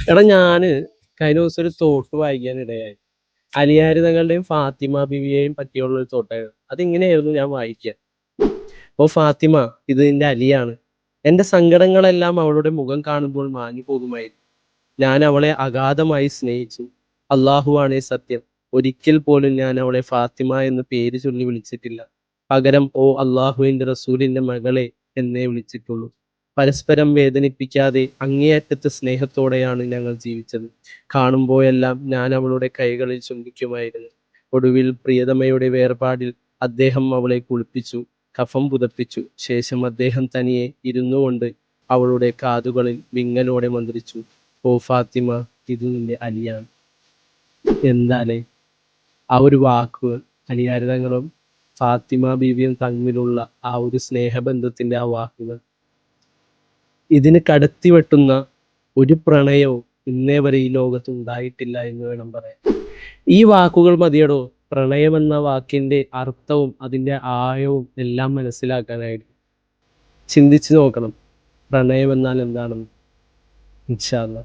എടാ ഞാന് കഴിഞ്ഞ ദിവസം ഒരു തോട്ട് വായിക്കാനിടയായി. അലിയാര് തങ്ങളുടെയും ഫാത്തിമ ബിവിയെയും പറ്റിയുള്ള ഒരു തോട്ടായിരുന്നു. അതിങ്ങനെയായിരുന്നു ഞാൻ വായിക്കുക. "ഓ ഫാത്തിമ, ഇത് നിന്റെ അലിയാണ്. എന്റെ സങ്കടങ്ങളെല്ലാം അവളുടെ മുഖം കാണുമ്പോൾ മാഞ്ഞു പോകുമായിരുന്നു. ഞാൻ അവളെ അഗാധമായി സ്നേഹിച്ചു. അല്ലാഹുവാണേ സത്യം, ഒരിക്കൽ പോലും ഞാൻ അവളെ ഫാത്തിമ എന്ന് പേര് ചൊല്ലി വിളിച്ചിട്ടില്ല. പകരം ഓ അല്ലാഹുവിന്റെ റസൂലിന്റെ മകളെ എന്നേ വിളിച്ചിട്ടുള്ളൂ. പരസ്പരം വേദനിപ്പിക്കാതെ അങ്ങേയറ്റത്തെ സ്നേഹത്തോടെയാണ് ഞങ്ങൾ ജീവിച്ചത്. കാണുമ്പോഴെല്ലാം ഞാൻ അവളുടെ കൈകളിൽ ചുംബിക്കുമായിരുന്നു. ഒടുവിൽ പ്രിയതമയുടെ വേർപാടിൽ അദ്ദേഹം അവളെ കുളിപ്പിച്ചു, കഫം പുതപ്പിച്ചു. ശേഷം അദ്ദേഹം തനിയെ ഇരുന്നുകൊണ്ട് അവളുടെ കാതുകളിൽ വിങ്ങലോടെ മന്ത്രിച്ചു, ഓ ഫാത്തിമ, ഇത് നിന്റെ അലിയാണ്." എന്താലേ ആ ഒരു വാക്കുകൾ, അലിയാർ തങ്ങളും ഫാത്തിമ ബീവിയും തമ്മിലുള്ള ആ ഒരു സ്നേഹബന്ധത്തിന്റെ ആ വാക്കുകൾ, ഇതിന് കടത്തി വെട്ടുന്ന ഒരു പ്രണയവും ഇന്നേ വരെ ഈ ലോകത്ത് ഉണ്ടായിട്ടില്ല എന്ന് വേണം പറയാൻ. ഈ വാക്കുകൾ മതിയടോ പ്രണയമെന്ന വാക്കിന്റെ അർത്ഥവും അതിന്റെ ആഴവും എല്ലാം മനസ്സിലാക്കാനായിട്ട്. ചിന്തിച്ചു നോക്കണം പ്രണയം എന്നാൽ എന്താണെന്ന്. ഇൻഷാ അല്ലാ.